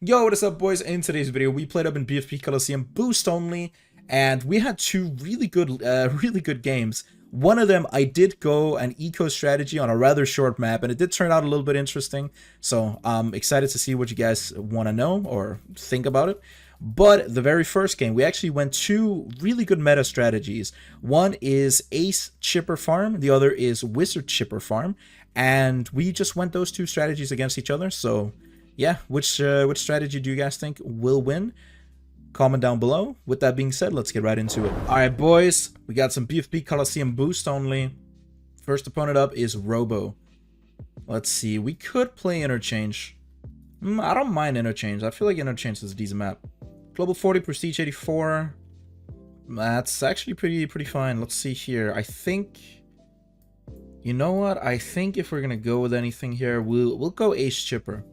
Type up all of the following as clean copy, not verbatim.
Yo, what is up, boys? In today's video, we played up in BFP Coliseum boost only, and we had two really good games. One of them, I did go an eco strategy on a rather short map, and it did turn out a little bit interesting. So I'm excited to see what you guys want to know or think about it. But the very first game, we actually went two really good meta strategies. One is Ace Chipper Farm, the other is Wizard Chipper Farm, and we just went those two strategies against each other. So yeah, which strategy do you guys think will win? Comment down below. With that being said, let's get right into it. Alright, boys, we got some BFB Coliseum boost only. First opponent up is Robo. Let's see, we could play Interchange. I don't mind Interchange. I feel like Interchange is a decent map. Global 40, Prestige 84. That's actually pretty fine. Let's see here. I think, you know what? I think if we're gonna go with anything here, we'll go Ace Chipper.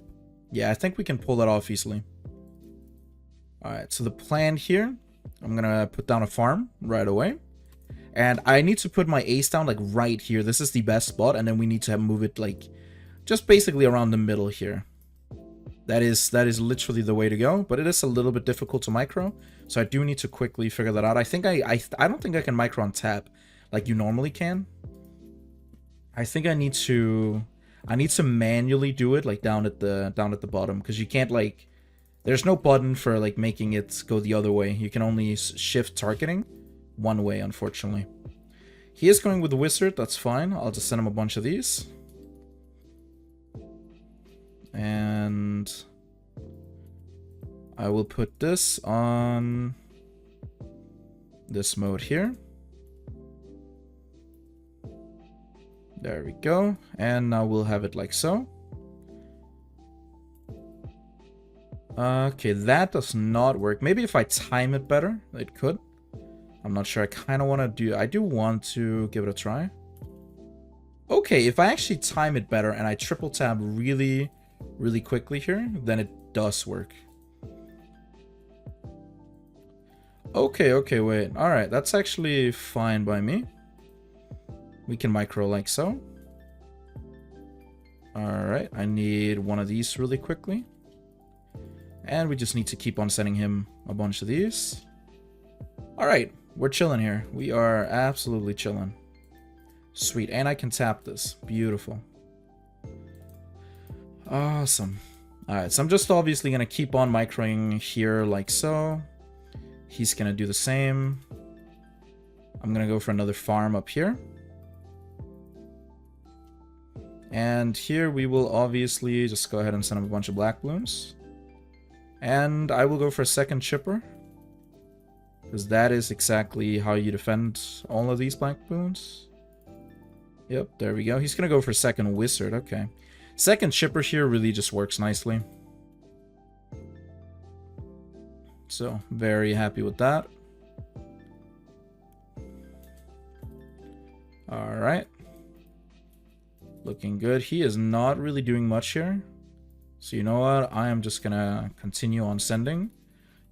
Yeah, I think we can pull that off easily. Alright, so the plan here, I'm gonna put down a farm right away. And I need to put my ace down like right here. This is the best spot, and then we need to move it like just basically around the middle here. That is literally the way to go, but it is a little bit difficult to micro, so I do need to quickly figure that out. I think I don't think I can micro on tap like you normally can. I think I need to manually do it like down at the bottom, because you can't like, there's no button for like making it go the other way. You can only shift targeting one way, unfortunately. He is going with the wizard, that's fine. I'll just send him a bunch of these. And I will put this on this mode here. There we go. And now we'll have it like so. Okay, that does not work. Maybe if I time it better, it could. I'm not sure. I kind of want to do... I do want to give it a try. Okay, if I actually time it better and I triple tap really quickly here, then it does work. Okay, wait. Alright, that's actually fine by me. We can micro like so. Alright, I need one of these really quickly. And we just need to keep on sending him a bunch of these. Alright, we're chilling here. We are absolutely chilling. Sweet, and I can tap this. Beautiful. Awesome. Alright, so I'm just obviously going to keep on microing here like so. He's going to do the same. I'm going to go for another farm up here. And here we will obviously just go ahead and send him a bunch of black balloons. And I will go for a second chipper, because that is exactly how you defend all of these black balloons. Yep, there we go. He's going to go for a second wizard. Okay. Second chipper here really just works nicely. So, very happy with that. Alright. Looking good. He is not really doing much here. So you know what? I am just gonna continue on sending.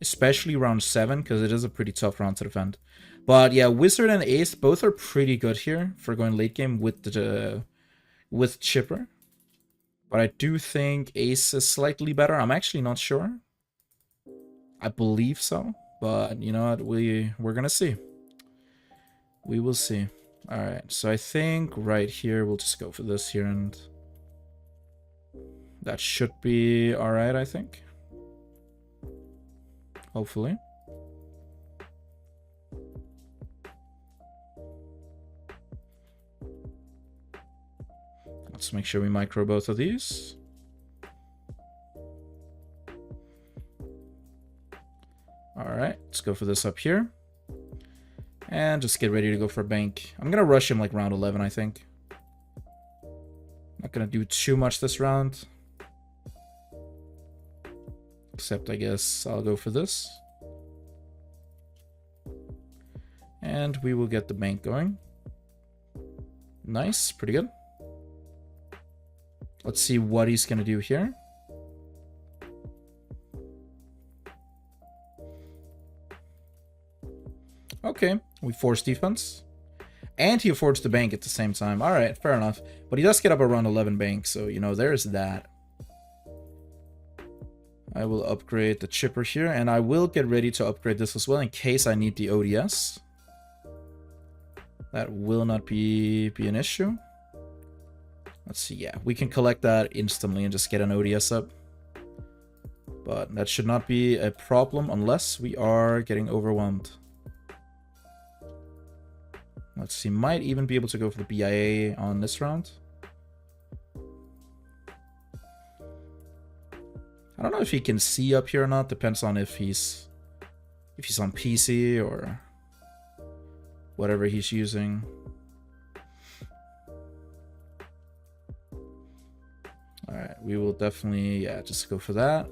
Especially round 7, because it is a pretty tough round to defend. But yeah, Wizard and Ace both are pretty good here for going late game with Chipper. But I do think Ace is slightly better. I'm actually not sure. I believe so. But you know what? We're gonna see. We will see. Alright, so I think right here we'll just go for this here, and that should be alright, I think. Hopefully. Let's make sure we micro both of these. Alright, let's go for this up here. And just get ready to go for a bank. I'm going to rush him like round 11, I think. Not going to do too much this round. Except I guess I'll go for this. And we will get the bank going. Nice, pretty good. Let's see what he's going to do here. Okay, we force defense. And he affords the bank at the same time. Alright, fair enough. But he does get up around 11 bank, so, you know, there's that. I will upgrade the chipper here, and I will get ready to upgrade this as well in case I need the ODS. That will not be an issue. Let's see, yeah, we can collect that instantly and just get an ODS up. But that should not be a problem unless we are getting overwhelmed. Let's see, might even be able to go for the BIA on this round. I don't know if he can see up here or not. Depends on if he's on PC or whatever he's using. Alright, we will definitely, yeah, just go for that.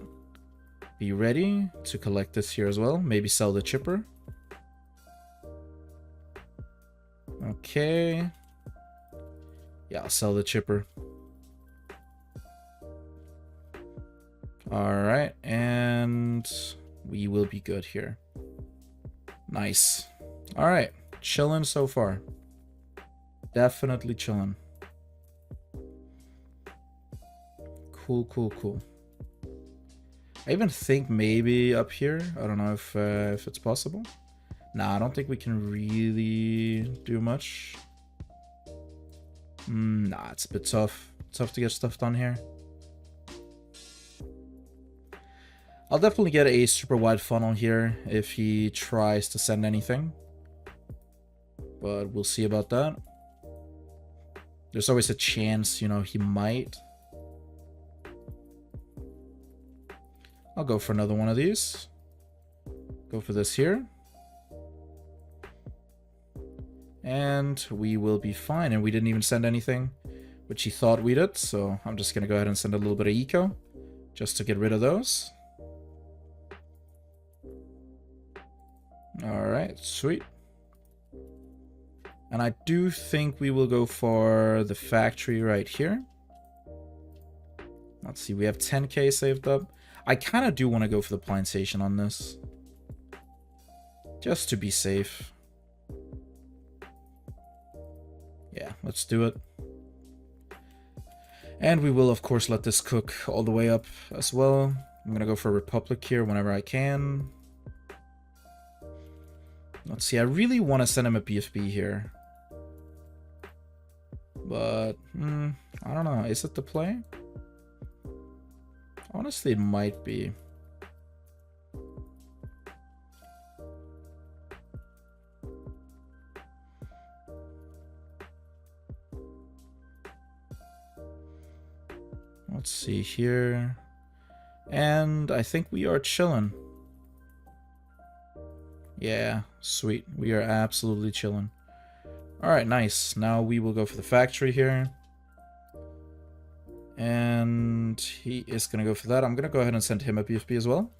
Be ready to collect this here as well. Maybe sell the chipper. Okay. Yeah, I'll sell the chipper. Alright, and we will be good here. Nice. Alright, chilling so far. Definitely chilling. Cool, cool, cool. I even think maybe up here, I don't know if it's possible. Nah, I don't think we can really do much. Nah, it's a bit tough. Tough to get stuff done here. I'll definitely get a super wide funnel here if he tries to send anything. But we'll see about that. There's always a chance, you know, he might. I'll go for another one of these. Go for this here. And we will be fine. And we didn't even send anything, which he thought we did. So I'm just going to go ahead and send a little bit of eco just to get rid of those. Alright, sweet. And I do think we will go for the factory right here. Let's see, we have 10k saved up. I kind of do want to go for the plantation on this. Just to be safe. Yeah, let's do it. And we will, of course, let this cook all the way up as well. I'm going to go for Republic here whenever I can. Let's see, I really want to send him a BFB here. But, I don't know. Is it the play? Honestly, it might be. Let's see here. And I think we are chilling. Yeah, sweet. We are absolutely chilling. Alright, nice. Now we will go for the factory here. And he is going to go for that. I'm going to go ahead and send him a BFB as well.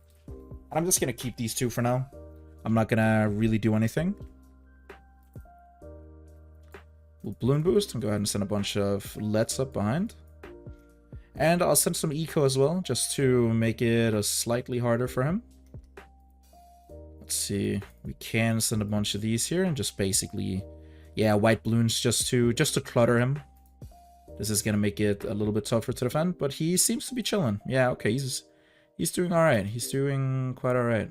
I'm just going to keep these two for now. I'm not going to really do anything. We'll balloon boost and go ahead and send a bunch of LETs up behind. And I'll send some eco as well, just to make it a slightly harder for him. Let's see. We can send a bunch of these here and just basically, yeah, white balloons just to clutter him. This is gonna make it a little bit tougher to defend, but he seems to be chilling. Yeah, okay, he's doing alright. He's doing quite alright.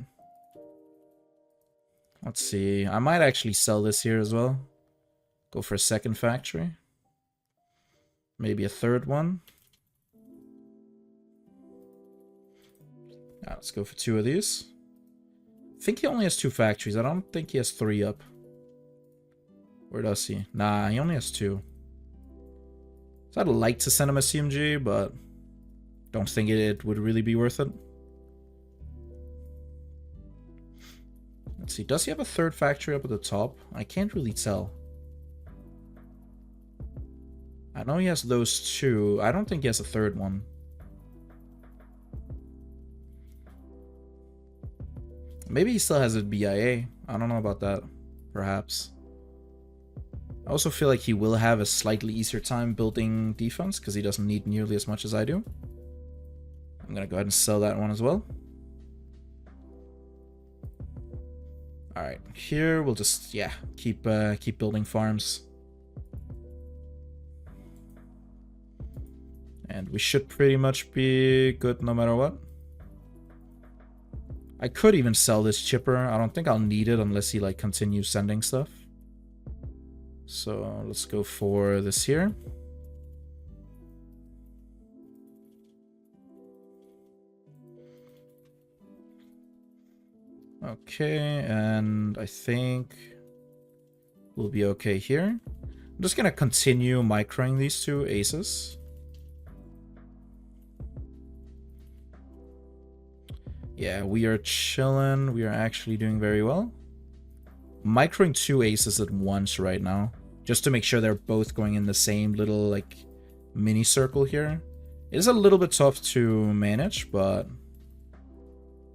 Let's see. I might actually sell this here as well. Go for a second factory. Maybe a third one. Yeah, let's go for two of these. I think he only has two factories. I don't think he has three up. Where does he? Nah, he only has two. So I'd like to send him a CMG, but don't think it would really be worth it. Let's see. Does he have a third factory up at the top? I can't really tell. I know he has those two. I don't think he has a third one. Maybe he still has a BIA. I don't know about that. Perhaps. I also feel like he will have a slightly easier time building defense because he doesn't need nearly as much as I do. I'm going to go ahead and sell that one as well. Alright, here we'll just, yeah, keep building farms. And we should pretty much be good no matter what. I could even sell this chipper. I don't think I'll need it unless he like continues sending stuff. So let's go for this here. Okay, and I think we'll be okay here. I'm just gonna continue microing these two aces. Yeah, we are chilling. We are actually doing very well. Microing two aces at once right now, just to make sure they're both going in the same little like mini circle here. It is a little bit tough to manage, but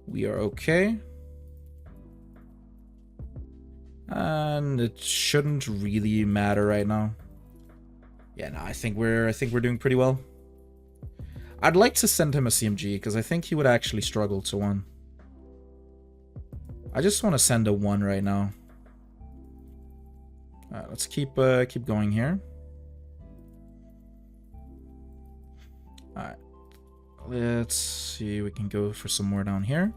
we are okay. And it shouldn't really matter right now. Yeah, no, I think we're doing pretty well. I'd like to send him a CMG because I think he would actually struggle to win. I just want to send a 1 right now. Alright, let's keep going here. Alright. Let's see, we can go for some more down here.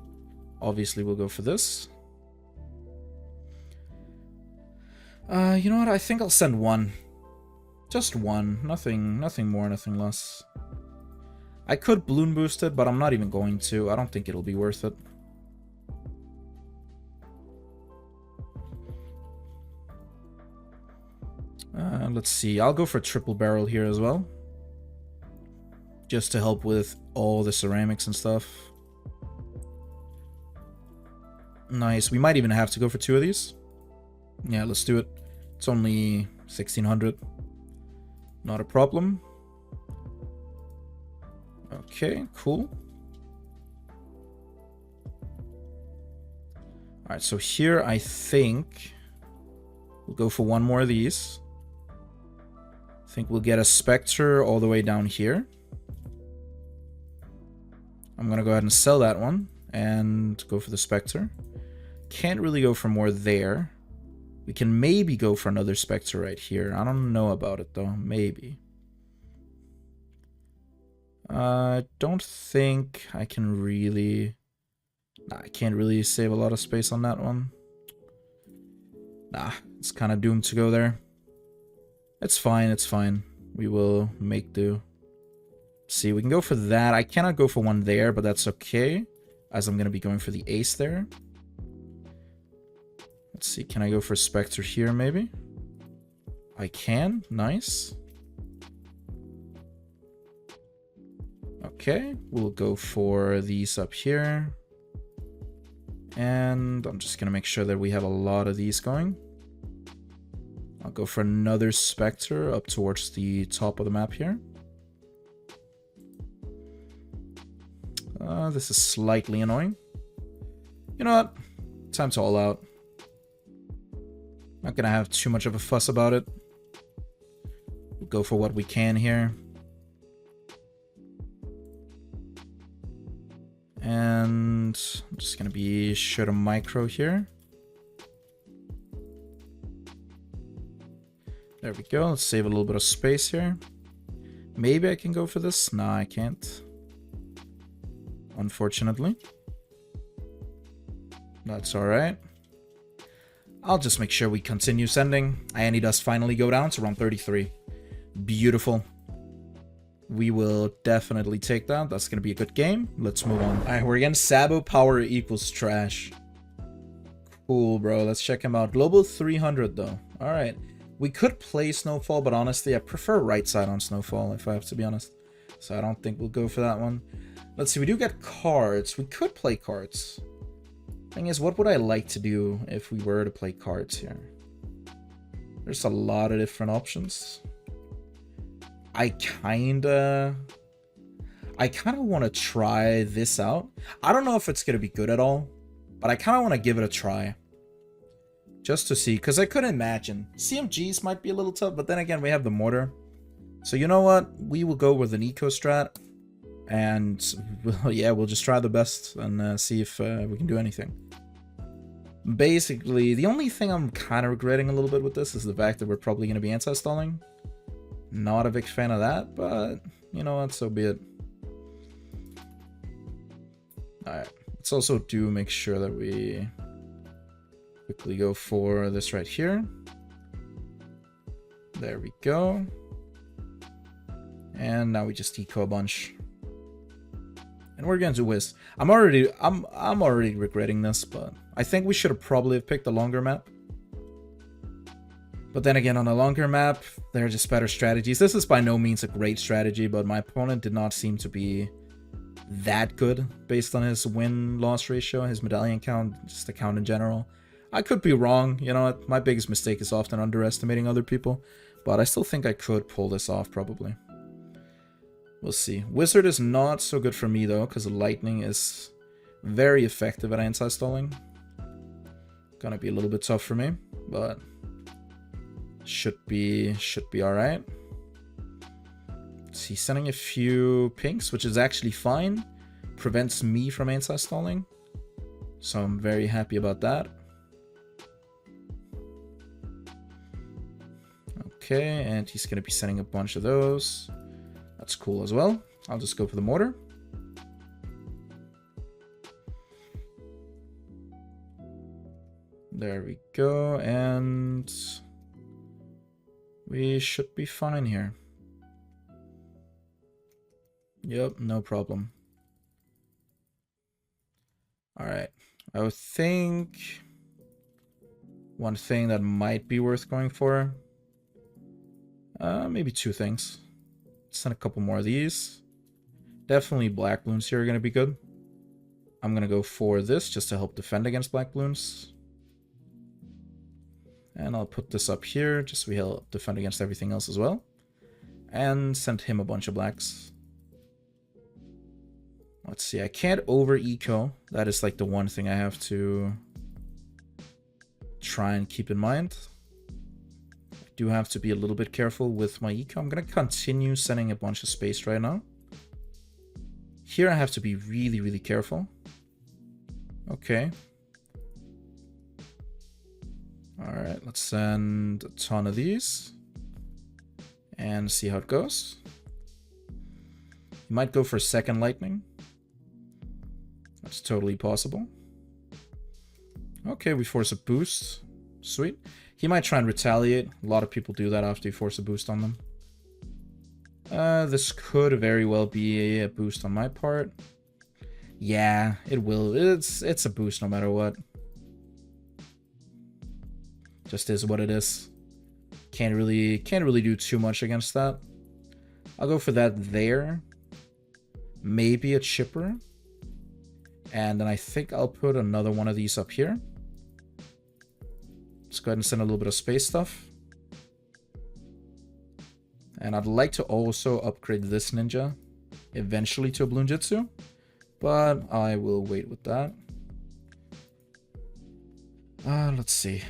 Obviously we'll go for this. You know what? I think I'll send 1. Just 1. Nothing more, nothing less. I could balloon boost it, but I'm not even going to. I don't think it'll be worth it. Let's see. I'll go for triple barrel here as well. Just to help with all the ceramics and stuff. Nice. We might even have to go for 2 of these. Yeah, let's do it. It's only 1600. Not a problem. Okay, cool. Alright, so here I think we'll go for 1 more of these. I think we'll get a Spectre all the way down here. I'm gonna go ahead and sell that one and go for the Spectre. Can't really go for more there. We can maybe go for another Spectre right here. I don't know about it though. Maybe. I don't think I can really... Nah, I can't really save a lot of space on that one. Nah, it's kind of doomed to go there. It's fine, it's fine. We will make do. See, we can go for that. I cannot go for 1 there, but that's okay, as I'm going to be going for the ace there. Let's see, can I go for Spectre here maybe? I can, nice. Okay, we'll go for these up here. And I'm just going to make sure that we have a lot of these going. I'll go for another Spectre up towards the top of the map here. This is slightly annoying. You know what? Time to all out. Not going to have too much of a fuss about it. We'll go for what we can here. And I'm just going to be sure to micro here. There we go. Let's save a little bit of space here. Maybe I can go for this. Nah, I can't. Unfortunately. That's alright. I'll just make sure we continue sending. And he does finally go down to round 33. Beautiful. We will definitely take that. That's going to be a good game. Let's move on. Alright, we're against ZigZagPower equals trash. Cool, bro. Let's check him out. Global 300, though. Alright. We could play Snowfall, but honestly, I prefer right side on Snowfall, if I have to be honest. So I don't think we'll go for that one. Let's see. We do get cards. We could play cards. Thing is, what would I like to do if we were to play cards here? There's a lot of different options. I kinda want to try this out. I don't know if it's gonna be good at all, but I kind of want to give it a try. Just to see, because I could imagine. CMGs might be a little tough, but then again, we have the mortar. So you know what? We will go with an eco strat. And yeah, we'll just try the best and see if we can do anything. Basically, the only thing I'm kind of regretting a little bit with this is the fact that we're probably going to be anti-stalling. Not a big fan of that, but you know what? So be it. Alright, Let's also make sure that we quickly go for this right here. There we go. And now we just eco a bunch. And we're going to Wiz. I'm already regretting this, but I think we should have probably picked a longer map. But then again, on a longer map, there are just better strategies. This is by no means a great strategy, but my opponent did not seem to be that good based on his win-loss ratio, his medallion count, just the count in general. I could be wrong, you know, my biggest mistake is often underestimating other people, but I still think I could pull this off probably. We'll see. Wizard is not so good for me though, because Lightning is very effective at anti-stalling. Gonna be a little bit tough for me, but should be alright. He's sending a few pinks, which is actually fine. Prevents me from anti-stalling. So I'm very happy about that. Okay, and he's going to be sending a bunch of those. That's cool as well. I'll just go for the mortar. There we go, and we should be fine here. Yep, no problem. Alright, I would think one thing that might be worth going for, maybe two things. Send a couple more of these. Definitely black balloons here are going to be good. I'm going to go for this just to help defend against black balloons. And I'll put this up here just so we help defend against everything else as well. And send him a bunch of blacks. Let's see, I can't over eco. That is like the one thing I have to try and keep in mind. I do have to be a little bit careful with my eco. I'm going to continue sending a bunch of space right now. Here I have to be really, really careful. Okay. Alright, let's send a ton of these. And see how it goes. You might go for a second lightning. That's totally possible. Okay, we force a boost. Sweet. He might try and retaliate. A lot of people do that after you force a boost on them. This could very well be a boost on my part. Yeah, it will. It's a boost no matter what. Just is what it is. Can't really do too much against that. I'll go for that there. Maybe a chipper. And then I think I'll put another one of these up here. Let's go ahead and send a little bit of space stuff. And I'd like to also upgrade this ninja eventually to a Bloon Jitsu, but I will wait with that. Let's see.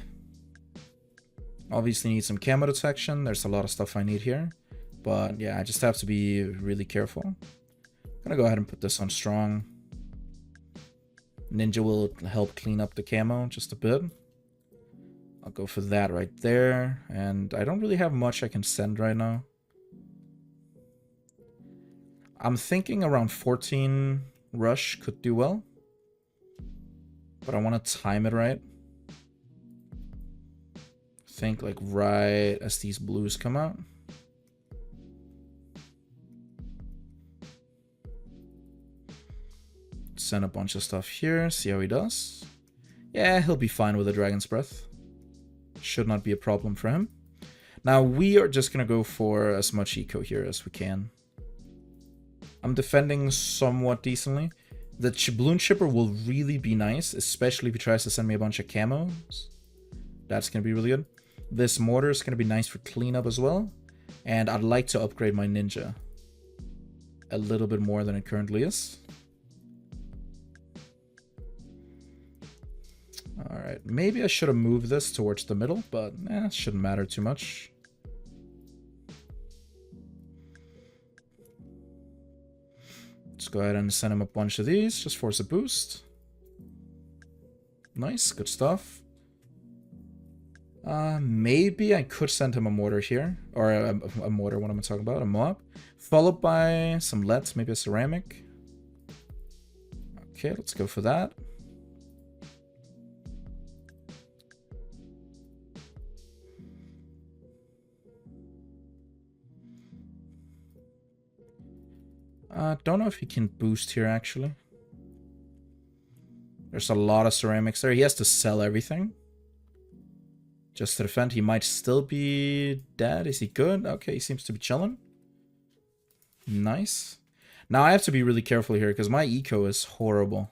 Obviously need some camo detection. There's a lot of stuff I need here, but yeah, I just have to be really careful. I'm gonna go ahead and put this on strong. Ninja will help clean up the camo just a bit. I'll go for that right there, and I don't really have much I can send right now. I'm thinking around 14 rush could do well, but I want to time it right. Think like right as these blues come out. Send a bunch of stuff here, see how he does. Yeah, he'll be fine with a Dragon's Breath. Should not be a problem for him. Now we are just gonna go for as much eco here as we can. I'm defending somewhat decently. The Bloon Chipper will really be nice, especially if he tries to send me a bunch of camos. That's gonna be really good. This mortar is gonna be nice for cleanup as well. And I'd like to upgrade my ninja a little bit more than it currently is. Alright, maybe I should have moved this towards the middle, but it shouldn't matter too much. Let's go ahead and send him a bunch of these, just force a boost. Nice, good stuff. Maybe I could send him a mortar here, or a mortar, what am I talking about? A mob, followed by some LETs, maybe a ceramic. Okay, let's go for that. Don't know if he can boost here, actually. There's a lot of ceramics there. He has to sell everything. Just to defend. He might still be dead. Is he good? Okay, he seems to be chilling. Nice. Now I have to be really careful here because my eco is horrible.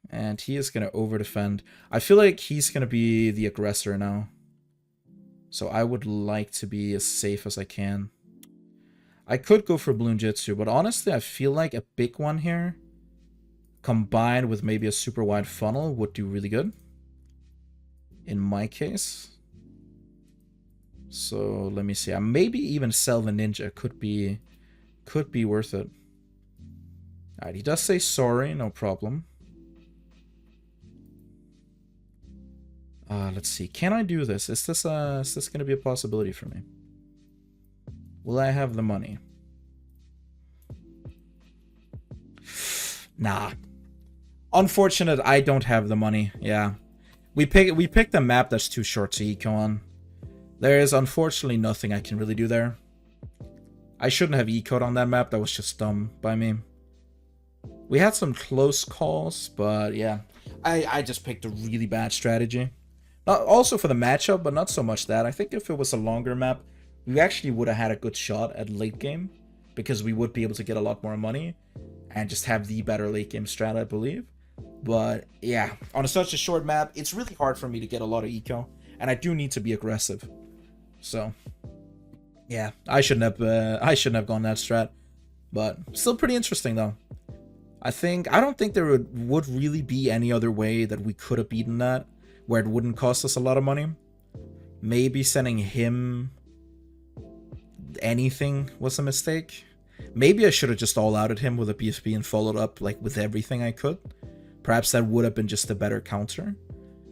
And he is going to over-defend. I feel like he's going to be the aggressor now. So I would like to be as safe as I can. I could go for Bloon Jitsu, but honestly, I feel like a big one here, combined with maybe a super wide funnel, would do really good. In my case. So let me see. Maybe even sell the ninja could be worth it. Alright, he does say sorry, no problem. Let's see. Can I do this? Is this going to be a possibility for me? Will I have the money? Nah. Unfortunate, I don't have the money. Yeah. We picked a map that's too short to eco on. There is unfortunately nothing I can really do there. I shouldn't have ecoed on that map. That was just dumb by me. We had some close calls, but yeah. I just picked a really bad strategy. Also for the matchup, but not so much that. I think if it was a longer map, we actually would have had a good shot at late game, because we would be able to get a lot more money and just have the better late game strat, I believe. But yeah, on such a short map, it's really hard for me to get a lot of eco, and I do need to be aggressive. So yeah, I shouldn't have gone that strat, but still pretty interesting though. I don't think there would really be any other way that we could have beaten that where it wouldn't cost us a lot of money. Maybe sending him anything was a mistake. Maybe I should have just all-outed him with a PSP and followed up like with everything I could. Perhaps that would have been just a better counter.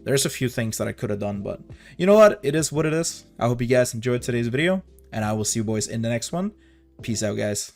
There's a few things that I could have done, but you know what? It is what it is. I hope you guys enjoyed today's video, and I will see you boys in the next one. Peace out, guys.